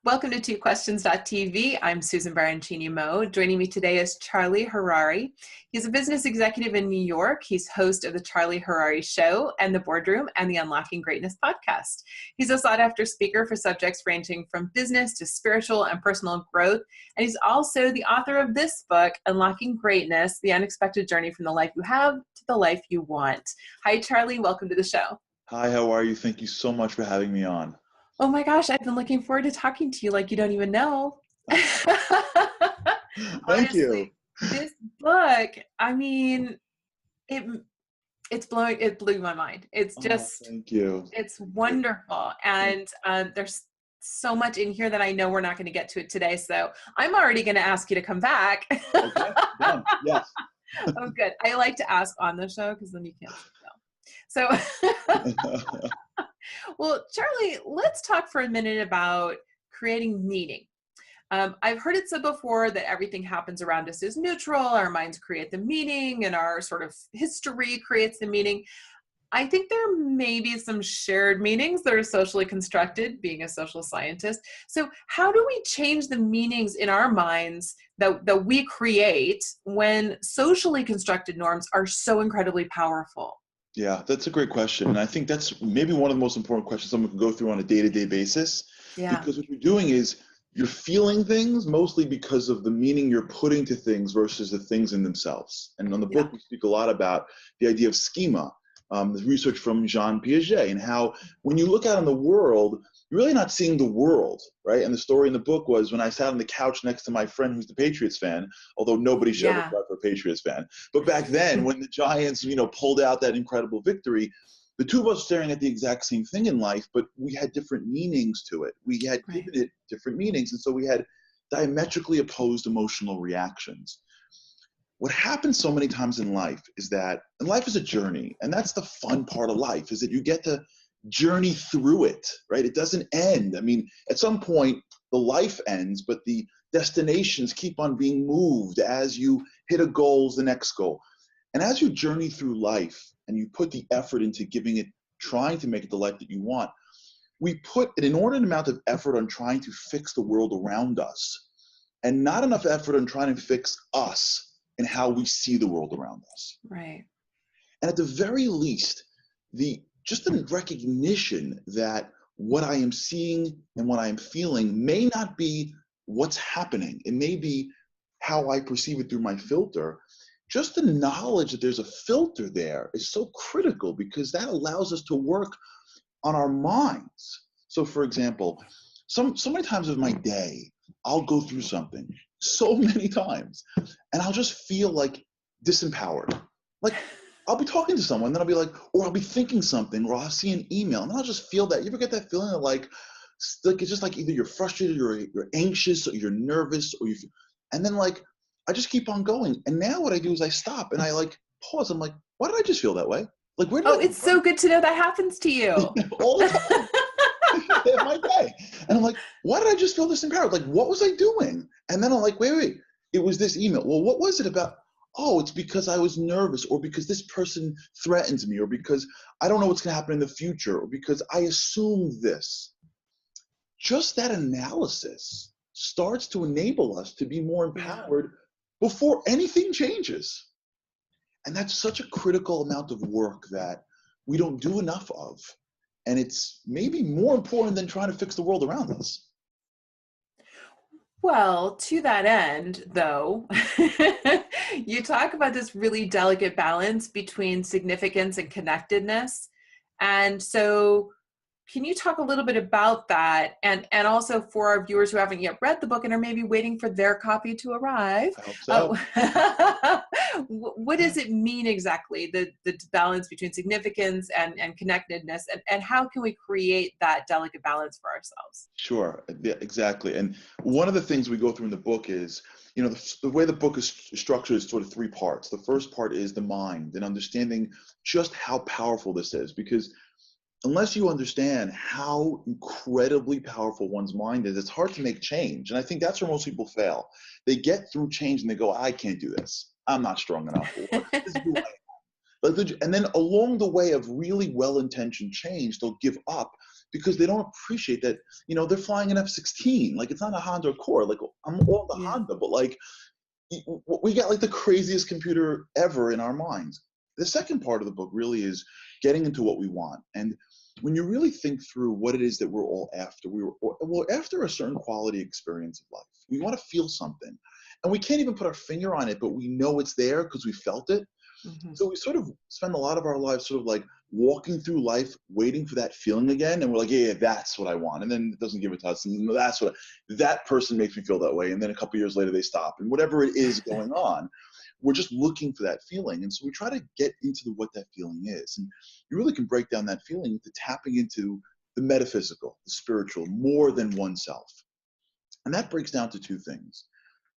Welcome to TwoQuestions.tv. I'm Susan Baroncini-Moe. Joining me today is Charlie Harary. He's a business executive in New York. He's host of the Charlie Harary Show and the Boardroom and the Unlocking Greatness podcast. He's a sought-after speaker for subjects ranging from business to spiritual and personal growth. And he's also the author of this book, Unlocking Greatness, The Unexpected Journey from the Life You Have to the Life You Want. Hi, Charlie. Welcome to the show. Hi, how are you? Thank you so much for having me on. Oh my gosh, I've been looking forward to talking to you like you don't even know. Thank you. This book, I mean, it blew my mind. It's just, thank you. it's wonderful. And there's so much in here that I know we're not going to get to it today. So I'm already going to ask you to come back. Okay, done. Yes. Oh, good. I like to ask on the show because then you can't say no. So, well, Charlie, let's talk for a minute about creating meaning. I've heard it said before that everything happens around us is neutral. Our minds create the meaning and our sort of history creates the meaning. I think there may be some shared meanings that are socially constructed, being a social scientist. So how do we change the meanings in our minds that we create when socially constructed norms are so incredibly powerful? Yeah, that's a great question. And I think that's maybe one of the most important questions someone can go through on a day-to-day basis. Yeah. Because what you're doing is you're feeling things mostly because of the meaning you're putting to things versus the things in themselves. And on the book, we speak a lot about the idea of schema, the research from Jean Piaget, and how when you look out in the world, you're really not seeing the world, right? And the story in the book was when I sat on the couch next to my friend who's the Patriots fan, although nobody should ever cry for a Patriots fan. But back then, when the Giants, pulled out that incredible victory, the two of us were staring at the exact same thing in life, but we had different meanings to it. We had given it different meanings, and so we had diametrically opposed emotional reactions. What happens so many times in life is that, and life is a journey, and that's the fun part of life, is that you get to journey through it, right? It doesn't end. I mean, at some point, the life ends, but the destinations keep on being moved as you hit a goal, the next goal. And as you journey through life and you put the effort into giving it, trying to make it the life that you want, we put an inordinate amount of effort on trying to fix the world around us and not enough effort on trying to fix us and how we see the world around us. Right. And at the very least, just the recognition that what I am seeing and what I am feeling may not be what's happening. It may be how I perceive it through my filter. Just the knowledge that there's a filter there is so critical because that allows us to work on our minds. So for example, so many times of my day, I'll go through something so many times and I'll just feel like disempowered. Like I'll be talking to someone, then I'll be like, or I'll be thinking something, or I'll see an email, and then I'll just feel that. You ever get that feeling of like it's just like either you're frustrated, or you're anxious, or you're nervous, and then like I just keep on going. And now what I do is I stop and I like pause. I'm like, why did I just feel that way? Like where did it's so good to know that happens to you all the time. In my day, and I'm like, why did I just feel disempowered? Like what was I doing? And then I'm like, wait, it was this email. Well, what was it about? Oh, it's because I was nervous, or because this person threatens me, or because I don't know what's going to happen in the future, or because I assumed this. Just that analysis starts to enable us to be more empowered before anything changes. And that's such a critical amount of work that we don't do enough of. And it's maybe more important than trying to fix the world around us. Well, to that end, though, you talk about this really delicate balance between significance and connectedness. And so can you talk a little bit about that? And also for our viewers who haven't yet read the book and are maybe waiting for their copy to arrive, I hope so. What does it mean exactly, the balance between significance and connectedness, and how can we create that delicate balance for ourselves? Sure, yeah, exactly. And one of the things we go through in the book is, the way the book is structured is sort of three parts. The first part is the mind and understanding just how powerful this is, because unless you understand how incredibly powerful one's mind is, it's hard to make change. And I think that's where most people fail. They get through change and they go, I can't do this. I'm not strong enough. Or, this is who I am. And then along the way of really well-intentioned change, they'll give up because they don't appreciate that, they're flying an F-16. Like, it's not a Honda Accord. Like, I'm all the Honda, but like, we got like the craziest computer ever in our minds. The second part of the book really is getting into what we want. And when you really think through what it is that we're all after, we're after a certain quality experience of life. We want to feel something. And we can't even put our finger on it, but we know it's there because we felt it. Mm-hmm. So we sort of spend a lot of our lives sort of like walking through life, waiting for that feeling again. And we're like, yeah, that's what I want. And then it doesn't give it to us. And that person makes me feel that way. And then a couple of years later, they stop. And whatever it is going on, we're just looking for that feeling. And so we try to get into what that feeling is. And you really can break down that feeling to tapping into the metaphysical, the spiritual, more than oneself. And that breaks down to two things: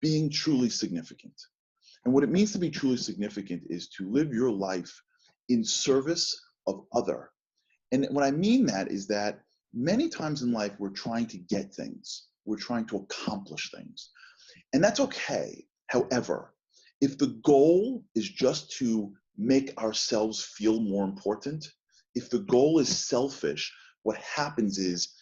being truly significant. And what it means to be truly significant is to live your life in service of other. And what I mean that is that many times in life, we're trying to get things. We're trying to accomplish things. And that's okay. However, if the goal is just to make ourselves feel more important, if the goal is selfish, what happens is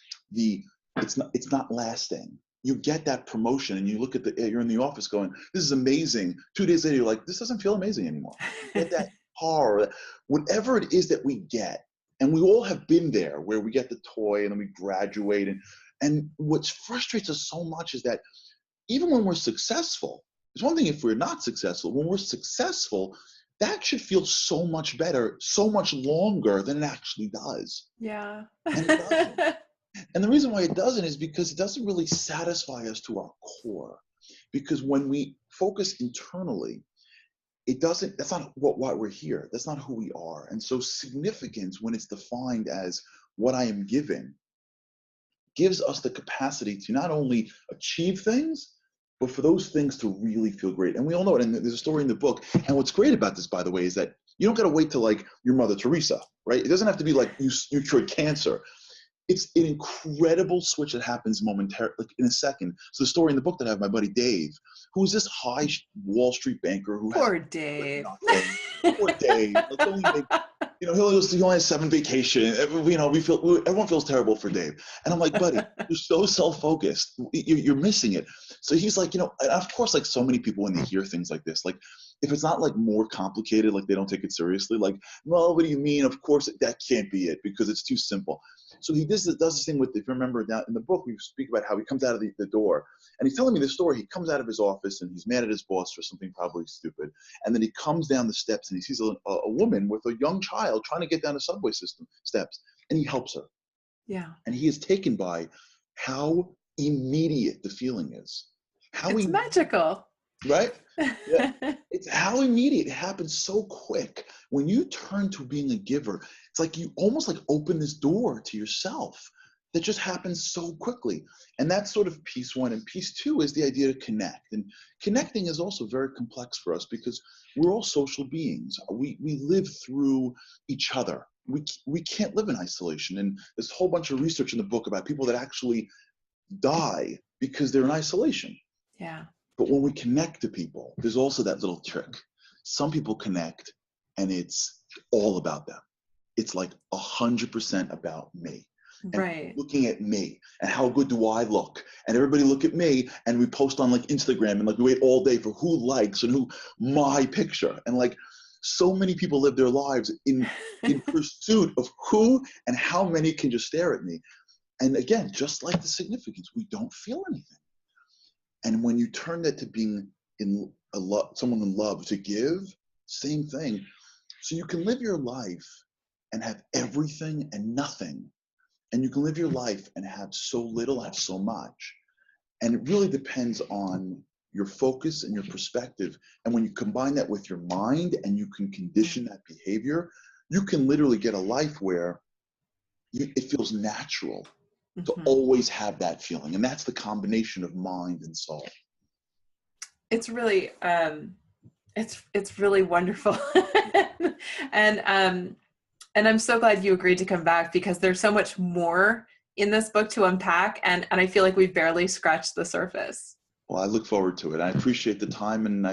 it's not lasting. You get that promotion and you look at you're in the office going, this is amazing. 2 days later, you're like, this doesn't feel amazing anymore. You get that car, whatever it is that we get. And we all have been there where we get the toy and then we graduate. And what frustrates us so much is that even when we're successful, it's one thing if we're not successful. When we're successful, that should feel so much better, so much longer than it actually does. Yeah. And it doesn't. And the reason why it doesn't is because it doesn't really satisfy us to our core. Because when we focus internally, that's not why we're here. That's not who we are. And so significance, when it's defined as what I am giving, gives us the capacity to not only achieve things, but for those things to really feel great. And we all know it. And there's a story in the book. And what's great about this, by the way, is that you don't got to wait till like your Mother Teresa, right? It doesn't have to be like you cured cancer. It's an incredible switch that happens momentarily, like in a second. So the story in the book that I have, my buddy Dave, who's this high Wall Street banker who Poor Dave. Poor Dave. Like, he only has 7 vacations. Everyone feels terrible for Dave. And I'm like, buddy, you're so self-focused. You're missing it. So he's like, and of course, like so many people when they hear things like this, like if it's not like more complicated, like they don't take it seriously. Like, well, what do you mean? Of course, that can't be it because it's too simple. So he does this thing with, if you remember down in the book, we speak about how he comes out of the door and he's telling me this story. He comes out of his office and he's mad at his boss for something probably stupid. And then he comes down the steps and he sees a woman with a young child trying to get down the subway system steps, and he helps her. Yeah. And he is taken by how immediate the feeling is. It's magical. Right? Yeah. It's how immediate. It happens so quick. When you turn to being a giver, it's like you almost like open this door to yourself that just happens so quickly. And that's sort of piece one. And piece two is the idea to connect. And connecting is also very complex for us because we're all social beings. We live through each other. We can't live in isolation. And there's a whole bunch of research in the book about people that actually die because they're in isolation. Yeah. But when we connect to people, there's also that little trick. Some people connect and it's all about them. It's like 100% about me. And right. Looking at me and how good do I look? And everybody look at me and we post on like Instagram and like we wait all day for who likes and who my picture. And like so many people live their lives in pursuit of who and how many can just stare at me. And again, just like the significance, we don't feel anything. And when you turn that to being someone in love, to give, same thing. So you can live your life and have everything and nothing. And you can live your life and have so little, have so much. And it really depends on your focus and your perspective. And when you combine that with your mind and you can condition that behavior, you can literally get a life where it feels natural to always have that feeling. And that's the combination of mind and soul. It's really, it's really wonderful. And I'm so glad you agreed to come back because there's so much more in this book to unpack. And I feel like we've barely scratched the surface. Well, I look forward to it. I appreciate the time and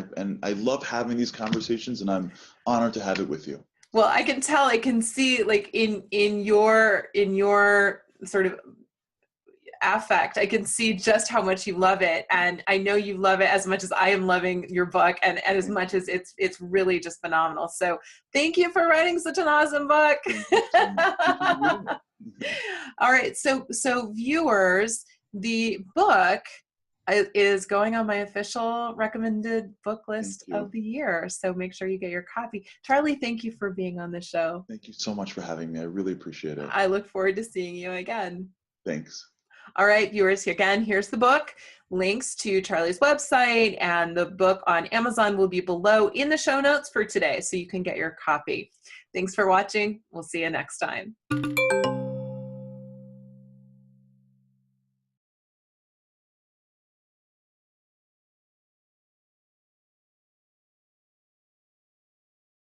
I love having these conversations and I'm honored to have it with you. Well, I can tell, I can see like in your sort of affect, I can see just how much you love it. And I know you love it as much as I am loving your book, and as much as it's really just phenomenal. So thank you for writing such an awesome book. All right. So viewers, the book is going on my official recommended book list of the year. So make sure you get your copy. Charlie, thank you for being on the show. Thank you so much for having me. I really appreciate it. I look forward to seeing you again. Thanks. All right, viewers, again, here's the book. Links to Charlie's website and the book on Amazon will be below in the show notes for today, so you can get your copy. Thanks for watching. We'll see you next time.